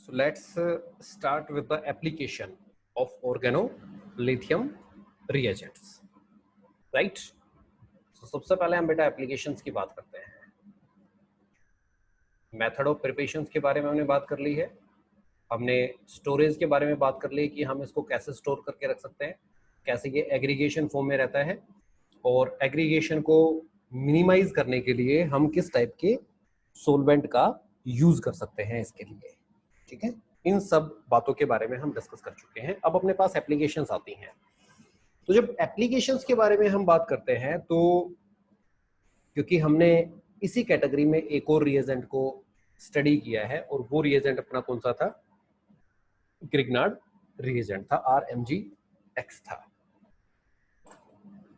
So let's start with the application of organolithium reagents, right? So सबसे पहले हम बेटा एप्लीकेशंस की बात करते हैं. मेथड ऑफ प्रिपरेशंस के बारे में हमने बात कर ली है. हमने स्टोरेज के बारे में बात कर ली कि हम इसको कैसे स्टोर करके रख सकते हैं, कैसे ये एग्रीगेशन फॉर्म में रहता है, और एग्रीगेशन को मिनिमाइज करने के लिए हम किस टाइप के सोलवेंट का यूज कर सकते हैं इसके लिए. ठीक है, इन सब बातों के बारे में हम डिस्कस कर चुके हैं. अब अपने पास एप्लीकेशंस आती हैं. तो जब एप्लीकेशंस के बारे में हम बात करते हैं तो क्योंकि हमने इसी कैटेगरी में एक और रिएजेंट को स्टडी किया है और वो रिएजेंट अपना कौन सा था, ग्रिग्नार्ड रिएजेंट था, RMgX था.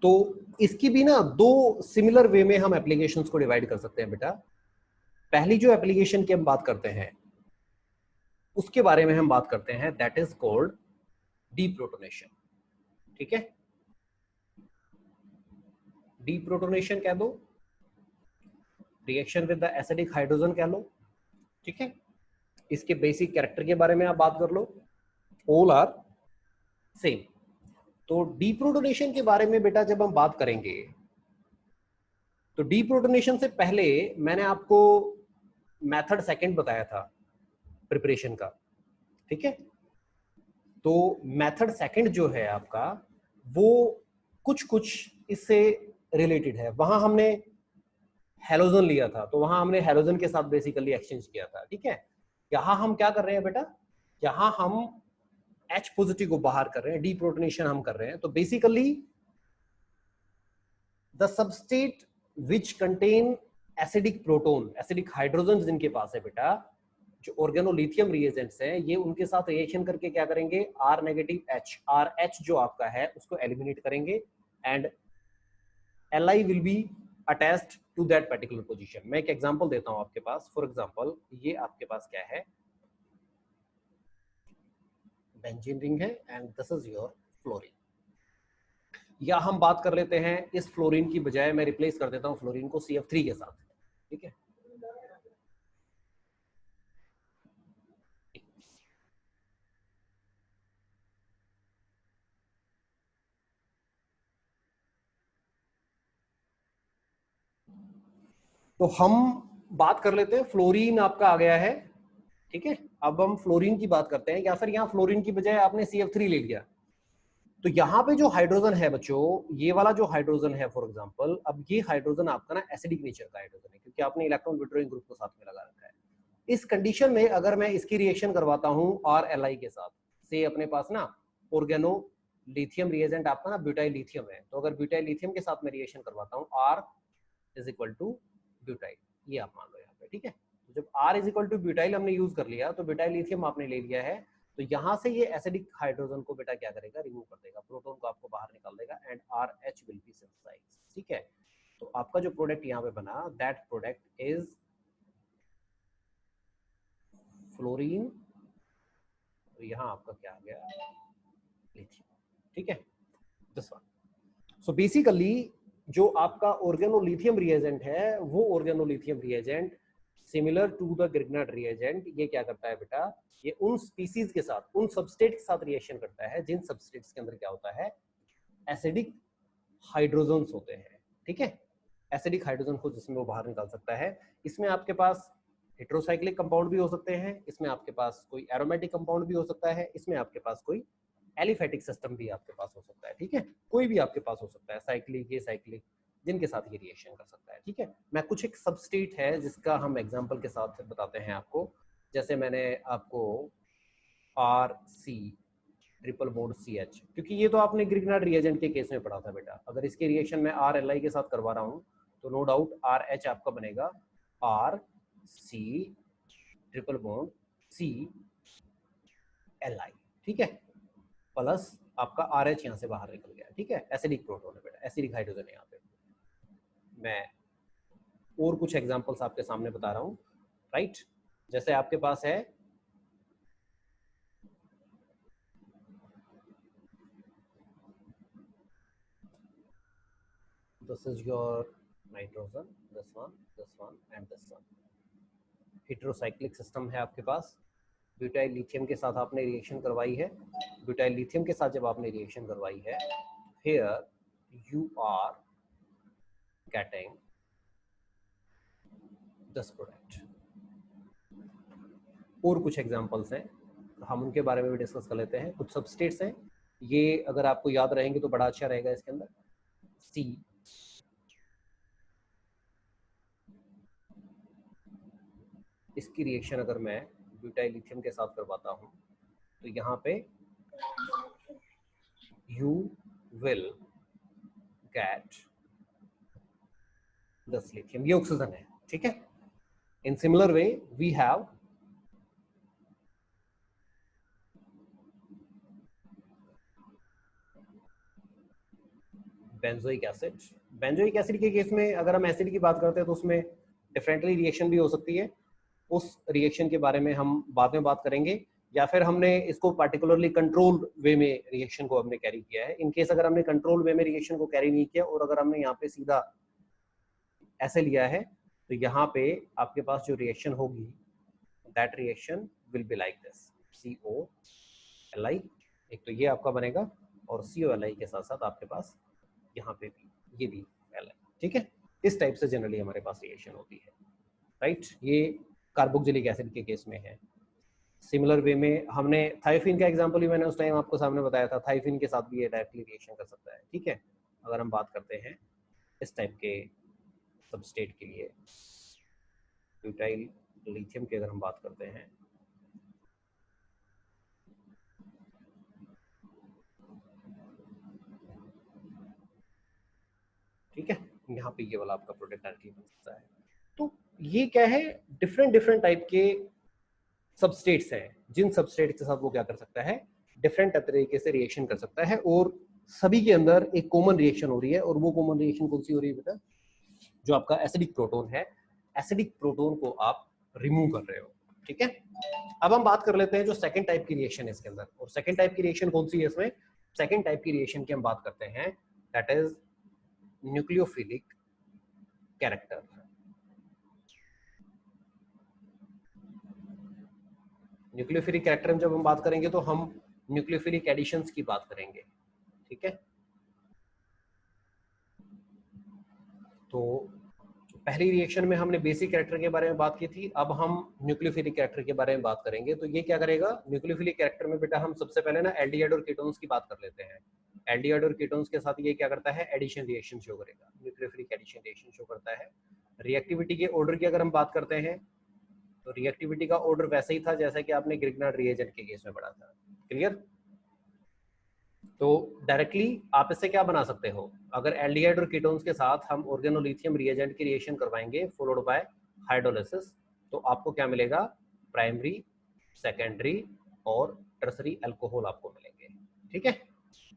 तो इसकी भी ना दो सिमिलर वे में हम एप्लीकेशंस को डिवाइड कर सकते हैं बेटा. पहली जो एप्लीकेशन की हम बात करते हैं उसके बारे में हम बात करते हैं, दैट इज कॉल्ड डीप्रोटोनेशन. ठीक है, डीप्रोटोनेशन कह दो, reaction with the acidic hydrogen कह लो. ठीक है, इसके बेसिक कैरेक्टर के बारे में आप बात कर लो, ऑल आर सेम. तो डीप्रोटोनेशन के बारे में बेटा जब हम बात करेंगे तो डीप्रोटोनेशन से पहले मैंने आपको मेथड सेकंड बताया था प्रिपरेशन का. ठीक है, तो मेथड सेकंड जो है आपका वो कुछ इससे रिलेटेड है. वहां हमने हेलोजन लिया था, तो वहां हमने हेलोजन के साथ बेसिकली एक्सचेंज किया था. ठीक है, यहां हम क्या कर रहे हैं बेटा, यहां हम H पॉजिटिव को बाहर कर रहे हैं, डीप्रोटोनेशन हम कर रहे हैं. तो basically the substrate which contain acidic proton, acidic hydrogen जिनके पास है बेटा, जो ऑर्गेनोलिथियम रिएजेंट्स हैं, ये उनके साथ रिएक्शन करके क्या करेंगे, R नेगेटिव H, RH जो आपका है उसको एलिमिनेट करेंगे and Li will be attached to that particular position. मैं एक एग्जांपल देता हूं आपके पास. फॉर एग्जांपल ये आपके पास क्या है, बेंजीन रिंग है and this is your fluorine. या हम बात कर लेते हैं इस फ्लोरीन की बजाय मैं रिप्लेस कर देता हूं फ्लोरीन को CF3 के साथ. ठीक है, तो हम बात कर लेते हैं, फ्लोरीन आपका आ गया है. ठीक है, अब हम फ्लोरीन की बात करते हैं, या फिर यहाँ फ्लोरीन की बजाय आपने CF3 ले लिया. तो यहाँ पे जो हाइड्रोजन है बच्चों, ये वाला जो हाइड्रोजन है फॉर एग्जांपल, अब ये हाइड्रोजन आपका ना एसिडिक नेचर का हाइड्रोजन है क्योंकि आपने इलेक्ट्रॉन विड्रॉइंग ग्रुप को साथ में लगा रखा है. इस कंडीशन में अगर मैं इसकी रिएक्शन करवाता हूँ RLi के साथ, से अपने पास ना ऑर्गेनो लिथियम रिएजेंट आपका ना ब्यूटाइल लिथियम है, तो अगर ब्यूटाइल लिथियम के साथ मैं रिएक्शन करवाता हूँ R is equal to butyl, ये आप मान लो यहाँ पे. ठीक है, तो जब R is equal to butyl हमने यूज कर लिया तो ब्यूटाइल लिथियम आपने ले लिया है, तो यहाँ से ये एसिडिक हाइड्रोजन को बेटा क्या करेगा, रिमूव कर देगा, प्रोटॉन को आपको बाहर निकाल देगा and RH will be synthesised. ठीक है, तो आपका जो प्रोडक्ट यहाँ पे बना, दैट प्रोडक्ट इज फ्लोरीन, तो यहाँ आपका क्या आ गया, लिथियम. ठीक है, दिस वन. सो बेसिकली जो आपका ऑर्गेनोलिथियम रिएजेंट है वो organolithium reagent similar to the Grignard reagent, ये क्या करता है बेटा, ये उन स्पीसीज के साथ, उन सबस्टेट के साथ रिएक्शन करता है जिन सबस्टेट्स के अंदर क्या होता है, एसिडिक हाइड्रोजन्स होते हैं. ठीक है, एसिडिक हाइड्रोजन को जिसमें वो बाहर निकाल सकता है. इसमें आपके पास हेट्रोसाइक्लिक कंपाउंड भी हो सकते हैं, इसमें आपके पास कोई एरोमेटिक कंपाउंड भी हो सकता है, इसमें आपके पास कोई एलिफेटिक सिस्टम भी आपके पास हो सकता है. ठीक है, कोई भी आपके पास हो सकता है, साइक्लिक, ये साइक्लिक, जिनके साथ ये रिएक्शन कर सकता है. ठीक है, मैं कुछ एक सबस्टेट है जिसका हम एग्जांपल के साथ बताते हैं आपको. जैसे मैंने आपको RC ट्रिपल बॉन्ड CH, क्योंकि ये तो आपने ग्रिग्नार्ड रिएजेंट के केस में पढ़ा था बेटा. अगर इसके रिएक्शन में RLi के साथ करवा रहा हूं तो नो डाउट RH आपका बनेगा RC ट्रिपल बॉन्ड CLi. ठीक है, प्लस आपका RH यहाँ से बाहर निकल गया. ठीक है, एसिडिक प्रोटॉन है बेटा, एसिडिक हाइड्रोजन है यहाँ पे. मैं और कुछ एग्जांपल्स आपके सामने बता रहा हूँ, राइट. जैसे आपके पास है this is your nitrogen, this one and this one. Heterocyclic system है आपके पास. ब्यूटाइल लिथियम के साथ आपने रिएक्शन करवाई है, ब्यूटाइल लिथियम के साथ जब आपने रिएक्शन करवाई है, here you are getting this product. और कुछ एग्जांपल्स हैं, हम उनके बारे में भी डिस्कस कर लेते हैं। कुछ सबस्टेट्स हैं, ये अगर आपको याद रहेंगे तो बड़ा अच्छा रहेगा। इसके अंदर सी, इसकी रिएक्शन अगर मैं ब्यूटाइल लिथियम के साथ करवाता हूं तो यहाँ पे you will get this lithium, ये ऑक्सीजन है, ठीक है। In similar way we have benzoic acid. Benzoic acid के केस में अगर हम एसिड की बात करते हैं तो उसमें डिफरेंटली रिएक्शन भी हो सकती है, उस रिएक्शन के बारे में हम बाद में बात करेंगे। या फिर हमने इसको पार्टिकुलरली कंट्रोल वे में रिएक्शन को हमने कैरी किया है। इन केस अगर हमने कंट्रोल वे में रिएक्शन को कैरी नहीं किया और अगर हमने यहाँ पे सीधा ऐसे लिया है तो यहाँ पे आपके पास जो रिएक्शन होगी that reaction will be like this, COLI। एक तो ये आपका बनेगा और COLI के साथ साथ आपके पास यहाँ पे भी ये भी Li, ठीक है। इस टाइप से जनरली हमारे पास रिएक्शन होती है, राइट। ये कार्बोक्सिलिक एसिड के केस में है। सिमिलर वे में हमने थायोफिन का एग्जांपल ही मैंने उस टाइम आपको सामने बताया था, थायोफिन के साथ भी ये डायरेक्टली रिएक्शन कर सकता है, ठीक है। अगर हम बात करते हैं इस टाइप के सबस्टेट के लिए, ब्यूटाइल लिथियम की अगर हम बात करते हैं, ठीक है, यहाँ पे ये वाला आपका प्रोडक्ट डायरेक्टली बन सकता है। तो ये क्या है, डिफरेंट डिफरेंट टाइप के सबस्टेट्स हैं, जिन सबस्टेट के साथ वो क्या कर सकता है, डिफरेंट तरीके से रिएक्शन कर सकता है। और सभी के अंदर एक कॉमन रिएक्शन हो रही है, और वो कॉमन रिएक्शन कौन सी हो रही है बेटा, जो आपका एसिडिक प्रोटोन है, एसिडिक प्रोटोन को आप रिमूव कर रहे हो, ठीक है। अब हम बात कर लेते हैं जो सेकंड टाइप की रिएक्शन है इसके अंदर, और सेकंड टाइप की रिएक्शन कौन सी है इसमें। सेकंड टाइप की रिएक्शन की हम बात करते हैं, that is nucleophilic character. Nucleophilic character में जब हम बात करेंगे तो हम न्यूक्लियोफिलिक एडिशंस की बात करेंगे, ठीक है। तो पहली रिएक्शन में हमने बेसिक कैरेक्टर के बारे में बात की थी, अब हम न्यूक्लियोफिलिक कैरेक्टर के बारे में बात करेंगे। तो ये क्या करेगा, न्यूक्लियोफिलिक कैरेक्टर में बेटा हम सबसे पहले ना एल्डिहाइड और कीटोन्स की बात कर लेते हैं। एल्डिहाइड और कीटोन्स के साथ ये क्या करता है, एडिशन रिएक्शन शो करेगा, न्यूक्लियोफिलिक एडिशन रिएक्शन शो करता है। रिएक्टिविटी के ऑर्डर की अगर हम बात करते हैं तो रिएक्टिविटी का ऑर्डर वैसे ही था जैसा कि आपने ग्रिग्नार्ड रिएजेंट के केस में पढ़ा था, क्लियर। तो डायरेक्टली आप इससे क्या बना सकते हो, अगर एल्डिहाइड और कीटोन्स के साथ हम ऑर्गेनोलिथियम रिएजेंट की रिएक्शन करवाएंगे फॉलोड बाय हाइड्रोलिसिस, तो आपको क्या मिलेगा, प्राइमरी, सेकेंडरी और टर्सरी अल्कोहल आपको मिलेंगे, ठीक है।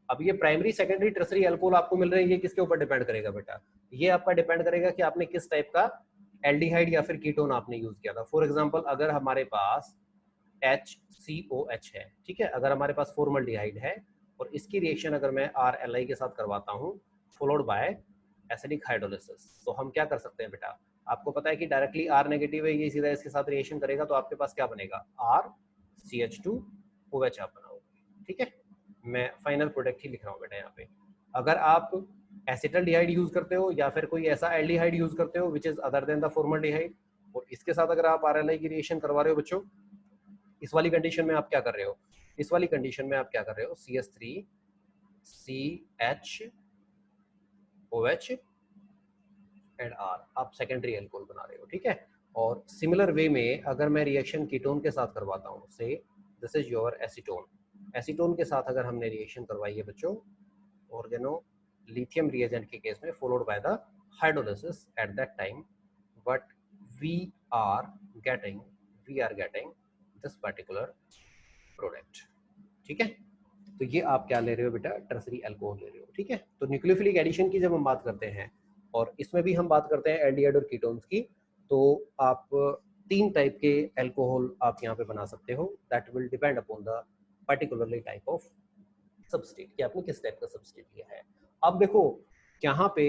अब ये प्राइमरी, सेकेंडरी, टर्सरी अल्कोहल आपको मिल रहे हैं, ये किसके ऊपर डिपेंड करेगा बेटा, ये आपका डिपेंड करेगा कि आपने किस टाइप का एल्डिहाइड या फिर कीटोन आपने यूज किया था। फॉर एग्जांपल अगर हमारे पास HCOH है, ठीक है, अगर हमारे पास फॉर्मल्डिहाइड है और इसकी रिएक्शन अगर मैं RLI के साथ करवाता हूँ फॉलोड बाय एसिडिक हाइड्रोलिसिस, तो हम क्या कर सकते हैं बेटा, आपको पता है कि डायरेक्टली R नेगेटिव है, ये सीधा इसके साथ रिएक्शन करेगा तो आपके पास क्या बनेगा, RCH2OH आप बनाओगे, ठीक है। मैं फाइनल प्रोडक्ट ही लिख रहा हूँ बेटा यहाँ पे। अगर आप एसिटल्डिहाइड यूज करते हो या फिर कोई ऐसा एल्डिहाइड यूज करते हो which is other than the formaldehyde, और इसके साथ अगर आप RLI की रिएक्शन करवा रहे हो बच्चों, इस वाली कंडीशन में आप क्या कर रहे हो, इस वाली कंडीशन में आप क्या कर रहे हो, CH3CHOH एंड R, आप सेकेंडरी अल्कोहल बना रहे हो, ठीक है। और सिमिलर वे में अगर मैं रिएक्शन कीटोन के साथ करवाता हूँ, say this is your acetone, acetone के साथ अगर हमने रिएक्शन करवाई है बच्चों ऑर्गेनो लिथियम रिएजेंट के केस में followed by the hydrolysis, at that time what we are getting this particular product, ठीक है। तो ये आप क्या ले रहे हो बेटा, टर्सरी अल्कोहल ले रहे हो, ठीक है। तो न्यूक्लियोफिलिक एडिशन की जब हम बात करते हैं और इसमें भी हम बात करते हैं एल्डिहाइड और कीटोन्स की, तो आप तीन टाइप के अल्कोहल आप यहाँ पे बना सकते हो, that will depend upon the particularly type of substrate कि आपने किस टाइप का सबस्टेट लिया है। अब देखो यहाँ पे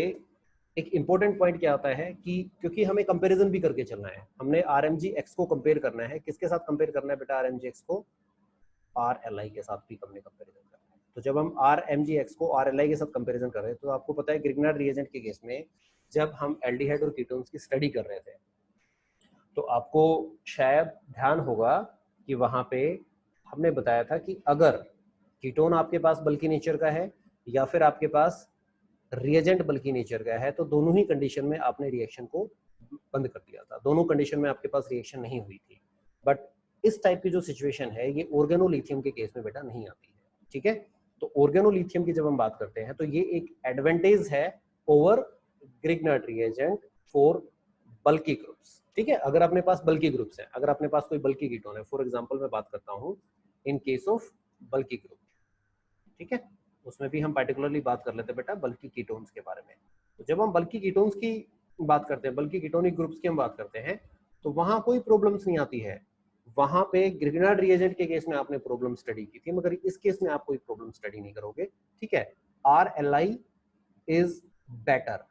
एक इंपॉर्टेंट पॉइंट क्या आता है कि क्योंकि हमें कंपैरिजन भी करके चलना है, हमने RMgX को कंपेयर करना है, किसके साथ कंपेयर करना है बेटा RMgX को, RLI के साथ भी हमने कंपैरिजन करना है। तो जब हम RMgX को RLI के साथ कंपैरिजन कर रहे हैं तो आपको पता है ग्रिग्नार्ड रिएजेंट के केस में जब हम एल्डिहाइड और कीटोन्स की स्टडी कर रहे थे तो आपको शायद ध्यान होगा कि वहां पे हमने बताया था कि अगर कीटोन आपके पास बल्की नेचर का है या फिर आपके पास रिएजेंट बल्की नेचर का है तो दोनों ही कंडीशन में आपने रिएक्शन को बंद कर दिया था, दोनों कंडीशन में आपके पास रिएक्शन नहीं हुई थी। बट इस टाइप की जो सिचुएशन है ये ऑर्गेनोलिथियम के केस में बेटा नहीं आती है, ठीक है। तो ऑर्गेनोलिथियम की जब हम बात करते हैं तो ये एक एडवांटेज है over Grignard reagent for bulky groups, ठीक है। अगर अपने पास बल्की ग्रुप्स हैं, अगर अपने पास कोई बल्की कीटोन है, फॉर एग्जांपल मैं बात करता हूं इन केस ऑफ बल्की ग्रुप, ठीक है, उसमें भी हम पार्टिकुलरली बात कर लेते हैं बेटा बल्की कीटोन्स के बारे में। तो जब हम बल्की कीटोन्स की बात करते हैं, बल्की कीटोनिक ग्रुप्स की हम बात करते हैं तो वहां कोई प्रॉब्लम्स नहीं आती है। वहां पे ग्रिग्नार्ड रिएजेंट के केस में आपने प्रॉब्लम स्टडी की थी, मगर इस केस में आप कोई प्रॉब्लम स्टडी नहीं करोगे, ठीक है। RLI is better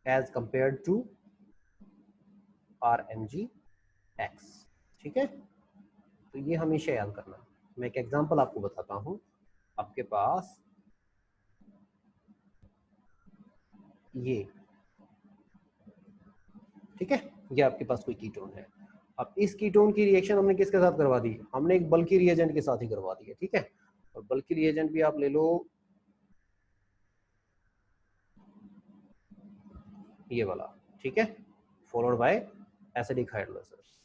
as compared to RMgX, ठीक है। तो ये हमेशा याद करना। मैं एक एग्जांपल आपको बताता हूं, आपके पास ये, ठीक है, ये आपके पास कोई कीटोन है। अब इस कीटोन की रिएक्शन हमने किसके साथ करवा दी, हमने एक बल्की रिएजेंट के साथ ही करवा दी है, ठीक है। और बल्की रिएजेंट भी आप ले लो ये वाला, ठीक है, followed bye acidic hydrolysis.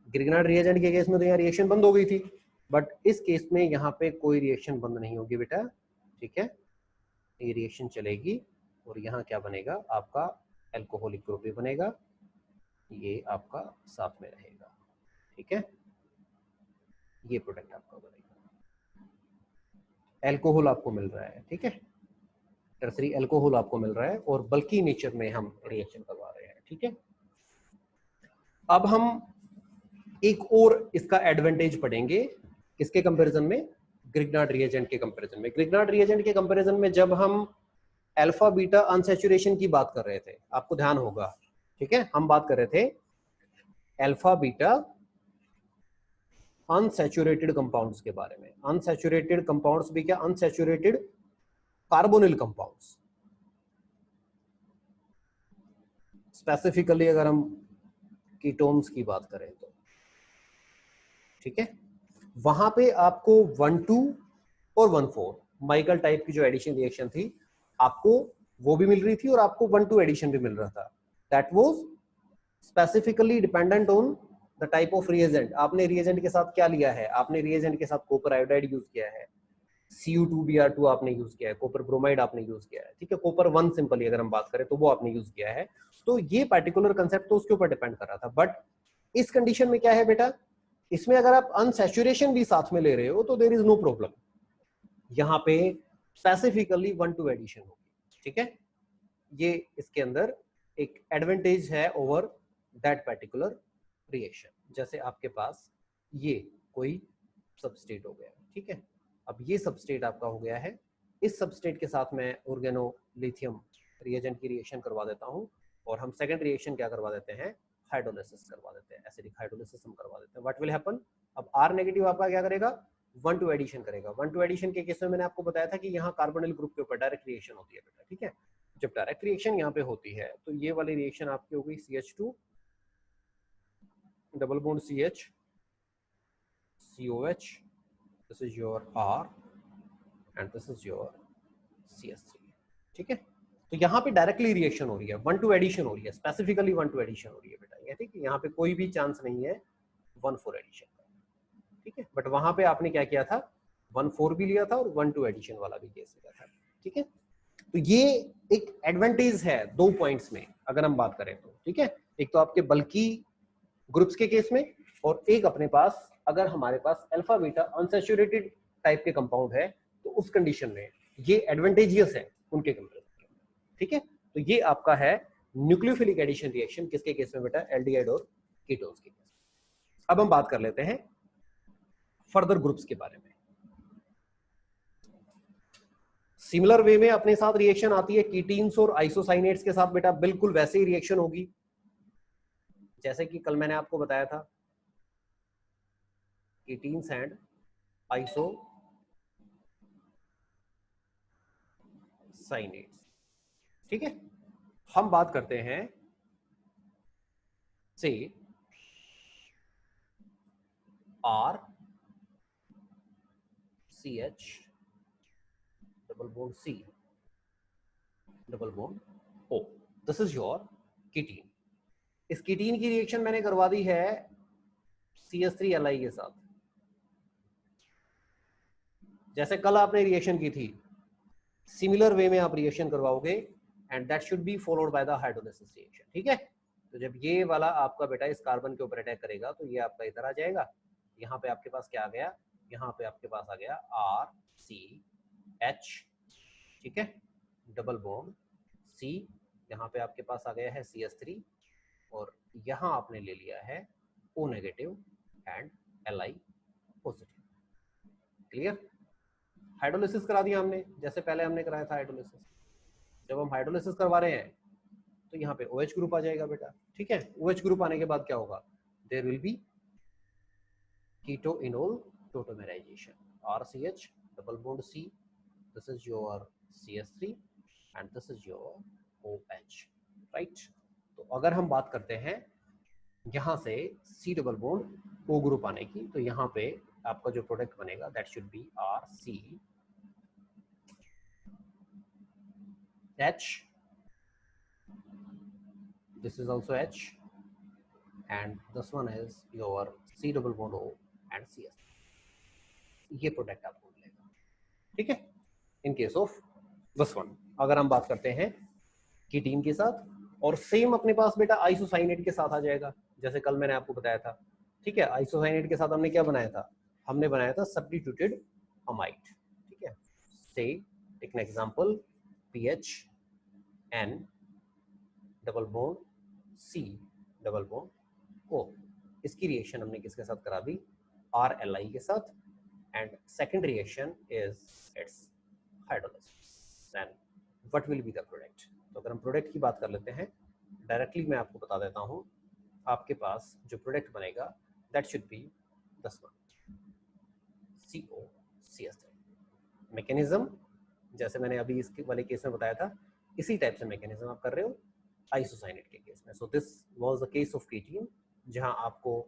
Grignard reagent के केस में तो यहाँ रिएक्शन बंद हो गई थी, बट इस केस में यहाँ पे कोई रिएक्शन बंद नहीं होगी बेटा, ठीक है, ये रिएक्शन चलेगी और यहाँ क्या बनेगा आपका एल्कोहलिक ग्रुप भी बनेगा, ये आपका साथ में रहेगा, ठीक है। ये प्रोडक्ट आपका बनेगा, एल्कोहल आपको मिल रहा है, ठीक है, टर्सरी एल्कोहल आपको मिल रहा है और बल्की नेचर में हम रिएक्शन करवा रहे हैं, ठीक है। अब हम एक और इसका एडवांटेज पढ़ेंगे किसके कंपैरिजन में, ग्रिग्नार्ड रिएजेंट के कंपैरिजन में। ग्रिग्नार्ड रिएजेंट के कंपैरिजन में जब हम अल्फा बीटा अनसैचुरेशन की बात कर रहे थे, आपको ध्यान होगा, ठीक है, हम बात कर रहे थे अल्फा बीटा अनसैचुरेटेड कंपाउंड्स के बारे में। अनसैचुरेटेड कंपाउंड्स भी क्या, अनसैचुरेटेड कार्बोनिल कंपाउंड्स। स्पेसिफिकली अगर हम कीटोन्स की बात करें तो, ठीक है, वहां पे आपको 1,2 और 1,4 माइकल टाइप की जो एडिशन रिएक्शन थी आपको वो भी मिल रही थी और आपको 1,2 एडिशन भी मिल रहा था। That was specifically dependent on the type of reagent. आपने रिएजेंट के साथ क्या लिया है, आपने रिएजेंट के साथ कॉपर आयोडाइड यूज किया है, Cu2Br2 आपने यूज किया है, कॉपर ब्रोमाइड आपने यूज किया है, ठीक है, कॉपर 1 सिंपली अगर हम बात करें तो वो आपने यूज किया है। तो ये पर्टिकुलर कंसेप्ट तो उसके ऊपर डिपेंड कर रहा था। बट इस कंडीशन में क्या है बेटा, इसमें अगर आप अनसैचुरेशन भी साथ में ले रहे हो तो देयर इज नो प्रॉब्लम, यहाँ पे स्पेसिफिकली 1,2 एडिशन होगी, ठीक है। ये इसके अंदर एक एडवांटेज है ओवर दैट पर्टिकुलर रिएक्शन। जैसे आपके पास ये कोई सबस्टेट हो गया, ठीक है, अब ये सबस्टेट आपका हो गया है, इस सबस्टेट के साथ मैं ऑर्गेनोलिथियम रिएजेंट की रिएक्शन करवा देता हूं और हम सेकंड रिएक्शन क्या करवा देते हैं, हाइड्रोलाइसिस करवा देते हैं, एसिडिक हाइड्रोलाइसिस हम करवा देते हैं। व्हाट विल हैपन, अब आर नेगेटिव आपका क्या करेगा, 1,2 एडिशन करेगा। 1,2 एडिशन के केस में मैंने आपको बताया था कि यहाँ कार्बोनिल ग्रुप के ऊपर डायरेक्ट रिएक्शन होती है बेटा, ठीक है। जब डायरेक्ट रिएक्शन यहाँ पे होती है तो ये वाली रिएक्शन आपकी हो गई CH2 double bond CH COH, this is your R and this is your CS3, ठीक है। तो यहाँ पे डायरेक्टली रिएक्शन हो रही है, 1,2 एडिशन हो रही है, स्पेसिफिकली 1,2 एडिशन हो रही है बेटा, ये ठीक है, यहाँ पे कोई भी चांस नहीं है 1,4 एडिशन का, ठीक है। बट वहां पे आपने क्या किया था, 1,4 भी लिया था और 1,2 एडिशन वाला भी केस लिया था, ठीक है। तो ये एक एडवांटेज है 2 पॉइंट्स में अगर हम बात करें तो, ठीक है। एक तो आपके बल्की ग्रुप्स के केस में और एक अपने पास अगर हमारे पास अल्फा बीटा अनसैचुरेटेड टाइप के कंपाउंड है तो उस कंडीशन में ये एडवांटेजियस है उनके कंपैरिजन में, ठीक है। तो ये आपका है न्यूक्लियोफिलिक एडिशन रिएक्शन किसके केस में बेटा, एल्डिहाइड और कीटोन्स के केस। अब हम बात कर लेते हैं फर्दर ग्रुप्स के बारे में। सिमिलर वे में अपने साथ रिएक्शन आती है कीटीन्स और आइसोसाइनेट्स के साथ बेटा, बिल्कुल वैसे ही रिएक्शन होगी जैसे कि कल मैंने आपको बताया था, कीटीन्स एंड आइसोसाइनेट्स। ठीक है, हम बात करते हैं से R C H double bond C double bond O, this is your ketene. इस कीटीन की रिएक्शन मैंने करवा दी है CH3Li के साथ, जैसे कल आपने रिएक्शन की थी, सिमिलर वे में आप रिएक्शन करवाओगे and that should be followed by the hydrolysis reaction. ठीक है, तो जब ये वाला आपका बेटा इस कार्बन के ऊपर अटैक करेगा तो ये आपका इधर आ जाएगा, यहाँ पे आपके पास क्या आ गया, यहाँ पे आपके पास आ गया RCH, ठीक है, डबल बॉन्ड C, यहाँ पे आपके पास आ गया है CH3 और यहाँ आपने ले लिया है O negative and Li positive. Clear? Hydrolysis करा दिया हमने जैसे पहले हमने कराया था हाइड्रोलिसिस। जब हम हाइड्रोलिसिस करवा रहे हैं तो यहाँ पे OH ग्रुप आ जाएगा बेटा। ठीक है, OH ग्रुप आने के बाद क्या होगा, there will be keto enol tautomerization, RCH double bond C, this is your CH3 and this is your OH, right. तो अगर हम बात करते हैं यहाँ से C double bond O group आने की, तो यहाँ पे आपका जो प्रोडक्ट बनेगा that should be RCH, this is also H and this one is your C double bond O and CS, ये प्रोडक्ट आपको मिलेगा। ठीक है, in case of this one अगर हम बात करते हैं कीटीन के साथ, और सेम अपने पास बेटा आइसोसाइनेट के साथ आ जाएगा जैसे कल मैंने आपको बताया था। ठीक है, आइसोसाइनेट के साथ हमने क्या बनाया था, हमने बनाया था सब्स्टिट्यूटेड अमाइड। ठीक है, say take an example PHN double bond C double bond O, इसकी रिएक्शन हमने किसके साथ करा दी, RLi के साथ, and second reaction is its hydrolysis and what will be the product. तो अगर हम प्रोडक्ट की बात कर लेते हैं डायरेक्टली मैं आपको बता देता हूं, आपके पास जो प्रोडक्ट बनेगा that should B this one COCH3। Mechanism जैसे मैंने अभी इसके वाले केस में बताया था, इसी टाइप से मैकेनिज्म आप कर रहे हो आइसोसाइनेट के केस में। So this was the case of ketone जहां आपको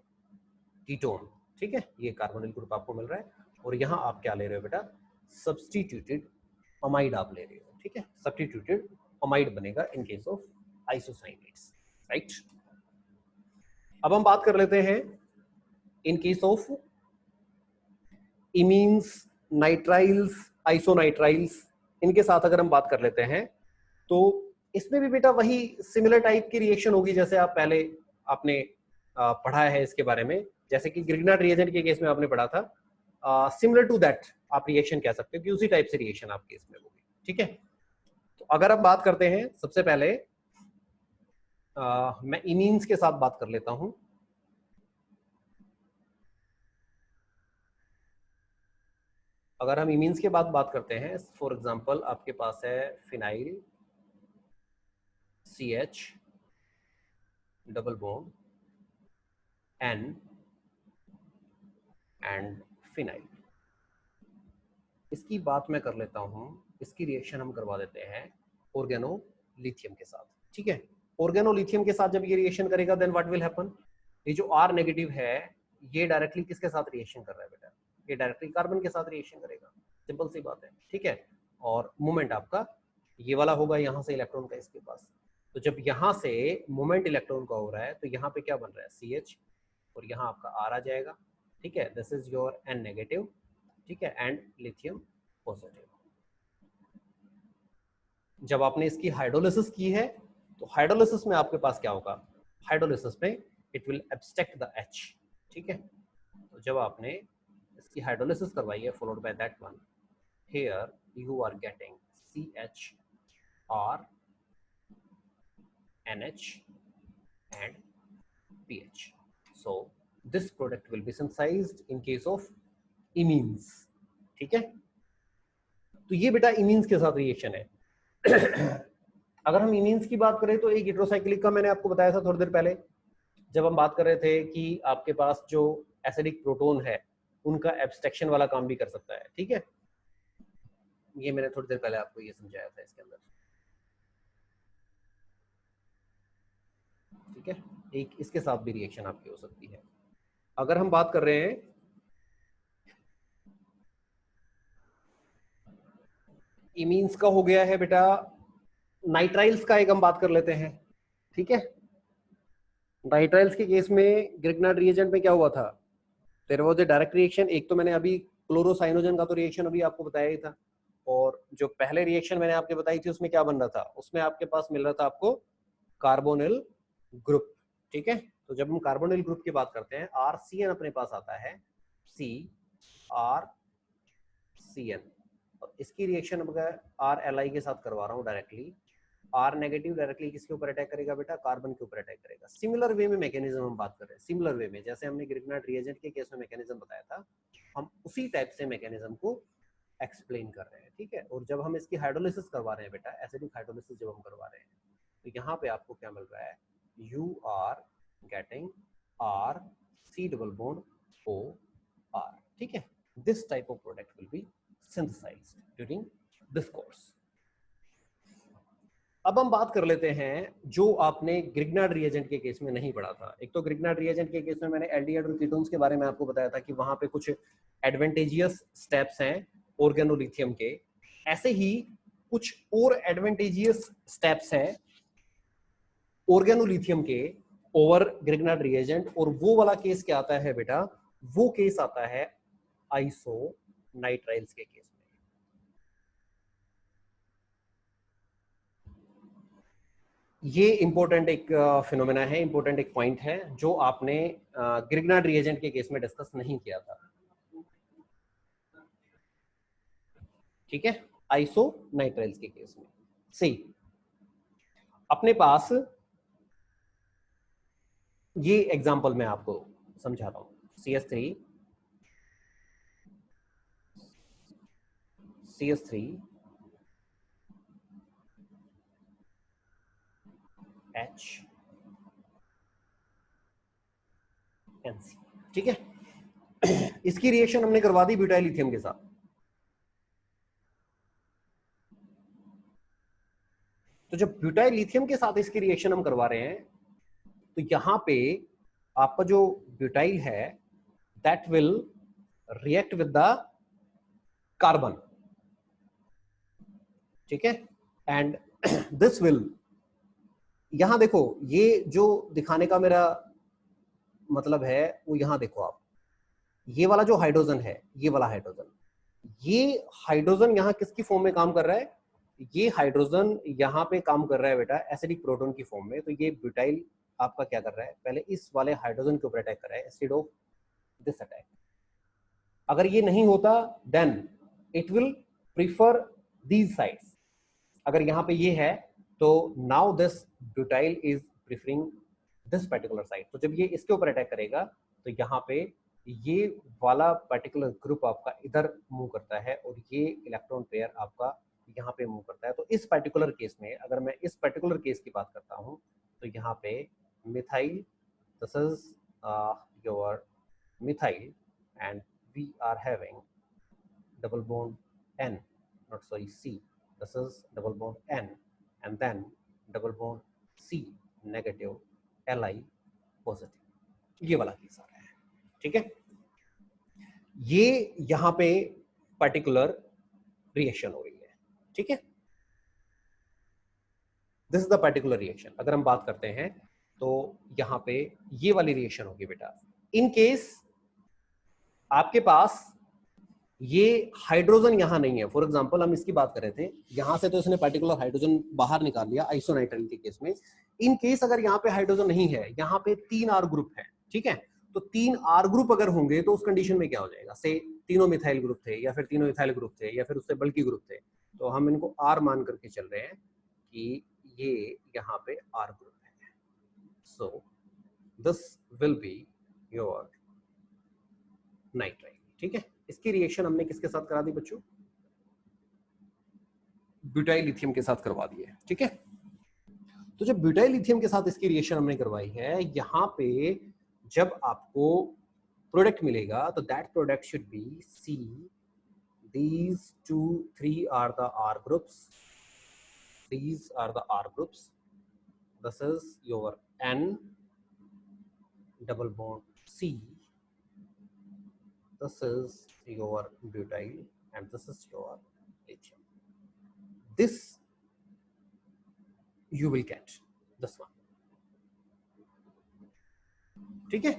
कीटोन, ठीक है, ये कार्बोनिल ग्रुप आपको मिल रहा है और यहाँ आप क्या ले रहे हो बेटा, सब्स्टिट्यूटेड अमाइड आप ले रहे हो। ठीक है, सब्स्टिट्यूटेड अमाइड बनेगा इन केस ऑफ आइसोसाइनेट्स, राइट। अब हम बात कर लेते हैं इन केस ऑफ इमीन्स, नाइट्राइल्स, आइसोनाइट्राइल्स, इनके साथ अगर हम बात कर लेते हैं तो इसमें भी बेटा वही सिमिलर टाइप की रिएक्शन होगी जैसे आप पहले आपने पढ़ा है इसके बारे में, जैसे कि ग्रिग्नार्ड रिएजेंट के केस में आपने पढ़ा था, सिमिलर टू दैट आप रिएक्शन कह सकते हो कि उसी टाइप से रिएक्शन आपके इसमें होगी। ठीक है, तो अगर आप बात करते हैं सबसे पहले मैं इमीन्स के साथ बात कर लेता हूं। अगर हम इमीन्स के बाद बात करते हैं, फॉर एग्जांपल आपके पास है phenyl CH double bond N and phenyl, इसकी बात मैं कर लेता हूं, इसकी रिएक्शन हम करवा देते हैं ऑर्गेनोलिथियम के साथ। ठीक है, ऑर्गेनोलिथियम के साथ जब ये रिएक्शन करेगा देन व्हाट विल हैपन, ये जो R नेगेटिव है ये डायरेक्टली किसके साथ रिएक्शन कर रहा है बेटा, ये डायरेक्टली कार्बन के साथ रिएक्शन करेगा, सिंपल सी बात है। ठीक है, और मोमेंट आपका ये वाला होगा यहाँ से इलेक्ट्रॉन का इसके पास, तो जब यहाँ से मोमेंट इलेक्ट्रॉन का हो रहा है तो यहाँ पे क्या बन रहा है CH और यहाँ आपका R आ जाएगा। ठीक है, this is your N negative, ठीक है, एंड लिथियम पॉजिटिव। जब आपने इसकी हाइड्रोलिसिस की है तो हाइड्रोलिसिस में आपके पास क्या होगा, हाइड्रोलिसिस में it will abstract the H। ठीक है, तो जब आपने इसकी हाइड्रोलिसिस करवाई है followed by that one, here you are getting CH R NH and pH. So this product will be synthesized in case of imines. ठीक है, तो ये बेटा इमीन्स के साथ रिएक्शन है। अगर हम इमीन्स की बात करें तो एक हेटेरोसाइक्लिक का मैंने आपको बताया था थोड़ी देर पहले, जब हम बात कर रहे थे कि आपके पास जो एसिडिक प्रोटोन है उनका एब्स्ट्रैक्शन वाला काम भी कर सकता है, ठीक है। ये मैंने थोड़ी देर पहले आपको ये समझाया था इसके अंदर, ठीक है। एक इसके साथ भी रिएक्शन आपकी हो सकती है। अगर हम बात कर रहे हैं इमीन्स का, हो गया है बेटा नाइट्राइल्स का, एक हम बात कर लेते हैं, ठीक है। नाइट्राइल्स के केस में ग्रिग्नार्ड रिएजेंट में क्या हुआ था, there was a direct reaction. एक तो मैंने अभी क्लोरोसाइनोजन का तो रिएक्शन अभी आपको बताया ही था, और जो पहले रिएक्शन मैंने आपके बताई थी उसमें क्या बन रहा था, उसमें आपके पास मिल रहा था आपको कार्बोनिल ग्रुप, ठीक है। तो जब हम कार्बोनिल ग्रुप की बात करते हैं, RCN अपने पास आता है CRCN, और इसकी रिएक्शन अगर RLI के साथ करवा रहा हूँ डायरेक्टली, R नेगेटिव डायरेक्टली किसके ऊपर अटैक करेगा बेटा, कार्बन के ऊपर अटैक करेगा। सिमिलर वे में मैकेनिज्म हम बात कर रहे हैं, सिमिलर वे में जैसे हमने ग्रिग्नार्ड रिएजेंट के केस में मैकेनिज्म बताया था, हम उसी टाइप से मैकेनिज्म को एक्सप्लेन कर रहे हैं, ठीक है। और जब हम इसकी हाइड्रोलिसिस करवा रहे हैं बेटा, एसिडिक हाइड्रोलिसिस जब हम करवा रहे हैं, तो यहाँ पे आपको क्या मिल रहा है, you are getting R C double bond OR, ठीक है। This type of product will be synthesised during this course. अब हम बात कर लेते हैं जो आपने ग्रिग्नार्ड रिएजेंट के केस में नहीं पढ़ा था। एक तो ग्रिग्नार्ड रिएजेंट के केस में मैंने एल्डिहाइड और कीटोन्स के बारे में आपको बताया था कि वहां पे कुछ एडवांटेजियस स्टेप्स हैं ऑर्गेनोलिथियम के, ऐसे ही कुछ और एडवांटेजियस स्टेप्स हैं ऑर्गेनोलिथियम के ओवर ग्रिग्नार्ड रिएजेंट। और वो वाला केस क्या आता है बेटा, वो केस आता है आइसोनाइट्राइल्स के केस में। ये इंपॉर्टेंट एक फिनोमेना है, इंपॉर्टेंट एक पॉइंट है जो आपने ग्रिग्नार्ड रिएजेंट के केस में डिस्कस नहीं किया था, ठीक है। आइसोनाइट्राइल्स के केस में सी अपने पास, ये एग्जांपल मैं आपको समझा रहा हूं, CS3 HNC, ठीक है। इसकी रिएक्शन हमने करवा दी ब्यूटाइल लिथियम के साथ। तो जब ब्यूटाइल लिथियम के साथ इसकी रिएक्शन हम करवा रहे हैं, तो यहां पे आपका जो ब्यूटाइल है that will react with the carbon, ठीक है। एंड दिस विल, यहां देखो ये जो दिखाने का मेरा मतलब है वो, यहां देखो आप, ये वाला जो हाइड्रोजन है, ये वाला हाइड्रोजन, ये हाइड्रोजन यहां किसकी फॉर्म में काम कर रहा है, ये हाइड्रोजन यहां पे काम कर रहा है बेटा एसिडिक प्रोटोन की फॉर्म में। तो ये ब्यूटाइल आपका क्या कर रहा है, पहले इस वाले हाइड्रोजन के ऊपर अटैक कर रहा है इंस्टेड ऑफ दिस अटैक। अगर ये नहीं होता then it will prefer these sides. अगर यहाँ पे ये है तो now this butyl is preferring this particular side. तो जब ये इसके ऊपर अटैक करेगा तो यहाँ पे ये वाला पर्टिकुलर ग्रुप आपका इधर मूव करता है और ये इलेक्ट्रॉन पेयर आपका यहाँ पे मूव करता है। तो इस पर्टिकुलर केस में, अगर मैं इस पर्टिकुलर केस की बात करता हूँ, तो यहाँ पे methyl, this is your methyl and we are having double bond N, not sorry C, this is double bond N and then double bond C negative Li positive, ये वाला केस आ रहा है, ठीक है। ये यहां पे पर्टिकुलर रिएक्शन हो रही है, ठीक है। This is the particular reaction. अगर हम बात करते हैं तो यहां पे ये वाली रिएक्शन होगी बेटा। इन केस आपके पास ये हाइड्रोजन यहां नहीं है, फॉर एग्जांपल हम इसकी बात कर रहे थे, यहां से तो इसने पर्टिकुलर हाइड्रोजन बाहर निकाल लिया आइसोनाइट्राइल के केस में। इन केस अगर यहाँ पे हाइड्रोजन नहीं है, यहाँ पे 3 R ग्रुप है, ठीक है। तो 3 R ग्रुप अगर होंगे तो उस कंडीशन में क्या हो जाएगा, से तीनों मिथाइल ग्रुप थे या फिर तीनों इथाइल ग्रुप थे या फिर उससे बल्कि ग्रुप थे, तो हम इनको R मान करके चल रहे हैं कि ये यहाँ पे R ग्रुप है। So this will be your nitrile, ठीक है। इसकी रिएक्शन हमने किसके साथ करा दी बच्चों, ब्यूटाइल लिथियम के साथ करवा दिए, ठीक है। तो जब ब्यूटाइल लिथियम के साथ इसकी रिएक्शन हमने करवाई है, यहाँ पे जब आपको प्रोडक्ट मिलेगा तो that product should be see these 2 3 are the R groups, these are the R groups, this is your N double bond C, this is your butyl and this is your lithium. This you will get this one, ठीक है।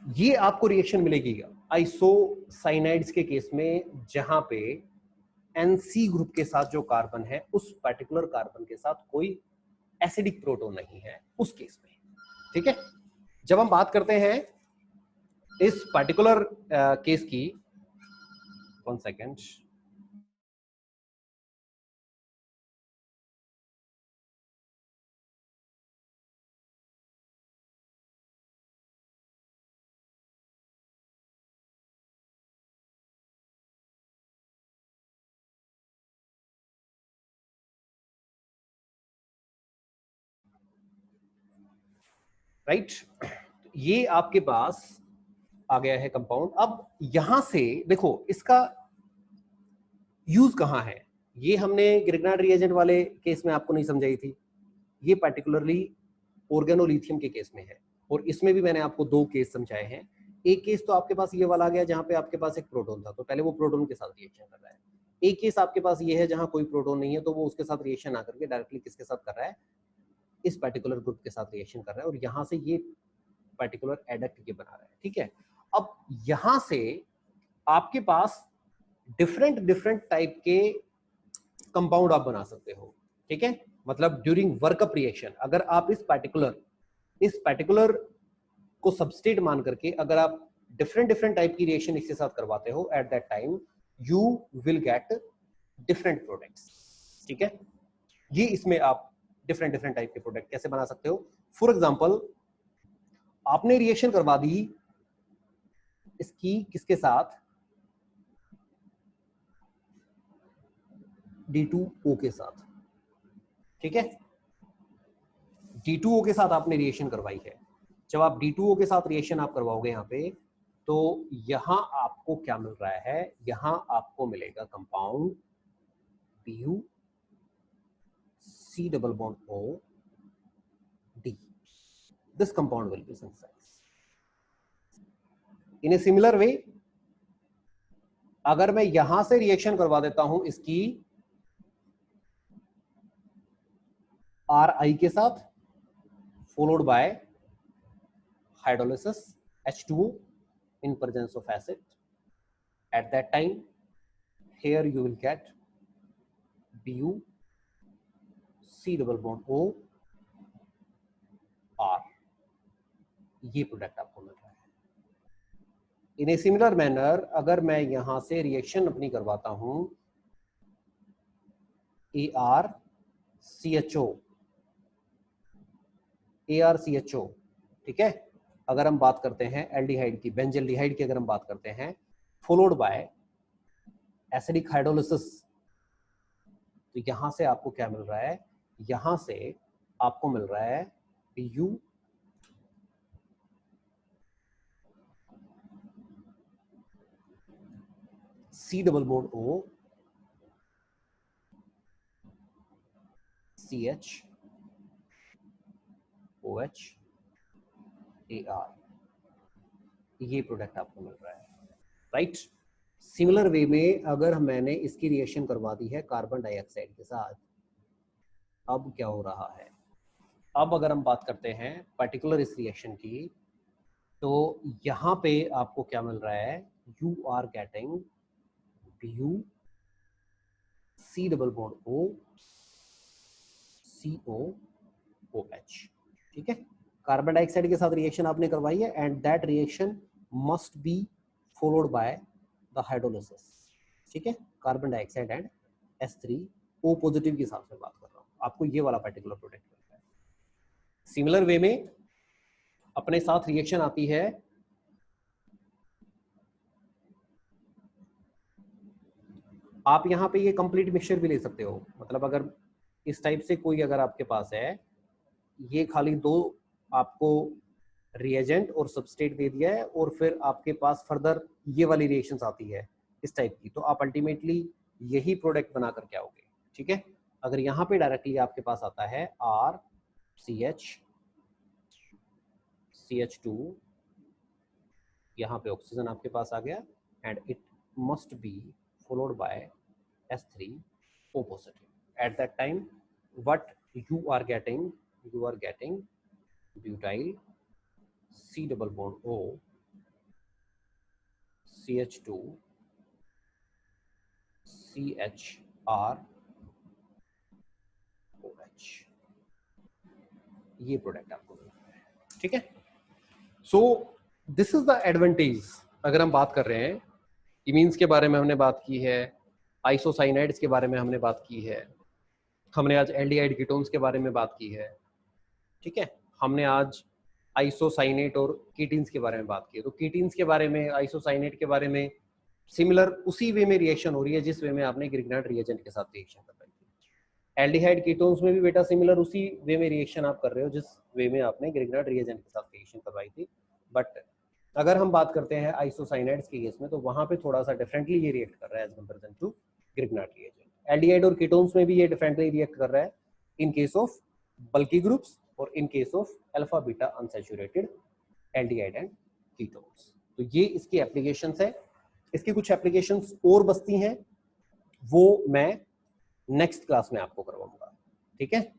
ये आपको reaction मिलेगी आइसोसाइनाइड्स के case में, जहां पे NC group के साथ जो कार्बन है उस पर्टिकुलर कार्बन के साथ कोई एसिडिक प्रोटोन नहीं है उस केस में, ठीक है। जब हम बात करते हैं इस पर्टिकुलर केस की, 1 सेकेंड, राइट, ये आपके पास आ गया है कंपाउंड। अब यहां से देखो इसका यूज कहां है, ये हमने ग्रिग्नार्ड रिएजेंट वाले केस में आपको नहीं समझाई थी, ये पर्टिकुलरली ऑर्गेनोलिथियम के केस में है। और इसमें भी मैंने आपको 2 केस समझाए हैं। एक केस तो आपके पास ये वाला आ गया जहां पे आपके पास एक प्रोटॉन था, तो पहले वो प्रोटॉन के साथ रिएक्शन कर रहा है। एक केस आपके पास ये है जहां कोई प्रोटॉन नहीं है, तो वो उसके साथ रिएक्शन ना करके डायरेक्टली किसके साथ कर रहा है, इस पर्टिकुलर ग्रुप के साथ रिएक्शन कर रहा है, और यहां से ये पर्टिकुलर एडक्ट ये बना रहा है, ठीक है। अब यहां से आपके पास डिफरेंट डिफरेंट टाइप के कंपाउंड आप बना सकते हो, ठीक है। मतलब ड्यूरिंग वर्कअप रिएक्शन, अगर आप इस पर्टिकुलर को सबस्टेट मान करके अगर आप डिफरेंट डिफरेंट टाइप की रिएक्शन इसके साथ करवाते हो, eight that time you will get different products, ठीक है। ये इसमें आप डिफरेंट डिफरेंट टाइप के प्रोडक्ट कैसे बना सकते हो। फॉर एग्जांपल, आपने रिएक्शन करवा दी इसकी किसके साथ, D2O के साथ, ठीक है। D2O के साथ आपने रिएक्शन करवाई है। जब आप D2O के साथ रिएक्शन आप करवाओगे यहाँ पे, तो यहां आपको क्या मिल रहा है, यहां आपको मिलेगा compound Pu C double bond O D. This compound will be synthesized. In a similar way, अगर मैं यहां से रिएक्शन करवा देता हूं इसकी Ri के साथ, followed by hydrolysis H2O in presence of acid, at that time here you will get Bu C double bond O R, ये प्रोडक्ट आपको मिल रहा है। इन ए सिमिलर मैनर, अगर मैं यहां से रिएक्शन अपनी करवाता हूं ArCHO, ठीक है। अगर हम बात करते हैं एल्डिहाइड की, बेंजल्डिहाइड की अगर हम बात करते हैं, फॉलोड बाय एसिडिक हाइड्रोलिसिस, तो यहां से आपको क्या मिल रहा है, यहां से आपको मिल रहा है Pu C double bond O CH OH AR, ये प्रोडक्ट आपको मिल रहा है, राइट। सिमिलर वे में अगर मैंने इसकी रिएक्शन करवा दी है कार्बन डाइऑक्साइड के साथ, अब क्या हो रहा है, अब अगर हम बात करते हैं पर्टिकुलर इस रिएक्शन की, तो यहां पे आपको क्या मिल रहा है, you are getting Pu C double bond O COOH, ठीक है। कार्बन डाइऑक्साइड के साथ रिएक्शन आपने करवाई है, and that reaction must be followed by the hydrolysis, ठीक है। Carbon dioxide and H3O positive के साथ में बात कर रहा हूं, आपको ये वाला पर्टिकुलर प्रोडक्ट मिलता है। सिमिलर वे में अपने साथ रिएक्शन आती है आप यहाँ पे ये कंप्लीट मिक्सचर भी ले सकते हो, मतलब अगर इस टाइप से कोई अगर आपके पास है, ये खाली दो आपको रिएजेंट और सबस्ट्रेट दे दिया है और फिर आपके पास फर्दर ये वाली रिएक्शंस आती है इस टाइप की, तो आप अल्टीमेटली यही प्रोडक्ट बना कर क्या होगे, ठीक है। अगर यहाँ पे डायरेक्टली आपके पास आता है RCH2, यहाँ पे ऑक्सीजन आपके पास आ गया, and it must be followed by S3O positive. At that time, what you are getting butyl C double bond O CH2 CHR OH, ये प्रोडक्ट आपको मिलता है, ठीक है। So this is the advantage. अगर हम बात कर रहे हैं इमीन्स के बारे में हमने बात की है, आइसोसाइनाइड्स के बारे में हमने बात की है, हमने आज एल्डिहाइड कीटोन्स के बारे में बात की है, ठीक है। हमने आज आइसोसाइनेट और कीटीन्स के बारे में बात की है। तो कीटीन्स के बारे में, आइसोसाइनेट के बारे में सिमिलर उसी वे में रिएक्शन हो रही है जिस वे में आपने ग्रिग्नार्ड रिएजेंट के साथ रिएक्शन करवाई थी। एल्डिहाइड कीटोन्स में भी बेटा सिमिलर उसी वे में रिएक्शन आप कर रहे हो जिस वे में आपने ग्रिग्नार्ड रिएजेंट के साथ रिएक्शन करवाई थी। बट अगर हम बात करते हैं आइसोसाइनाइड्स के केस में, तो वहां पे थोड़ा सा डिफरेंटली ये रिएक्ट कर रहा है as comparison to Grignard reagent. Aldehyde और कीटोन्स में भी ये डिफरेंटली रिएक्ट कर रहा है in case of bulky groups और in case of alpha beta unsaturated aldehyde and ketones. तो ये इसकी एप्लीकेशंस है। इसकी कुछ एप्लीकेशंस और बचती हैं, वो मैं नेक्स्ट क्लास में आपको करवाऊंगा, ठीक है।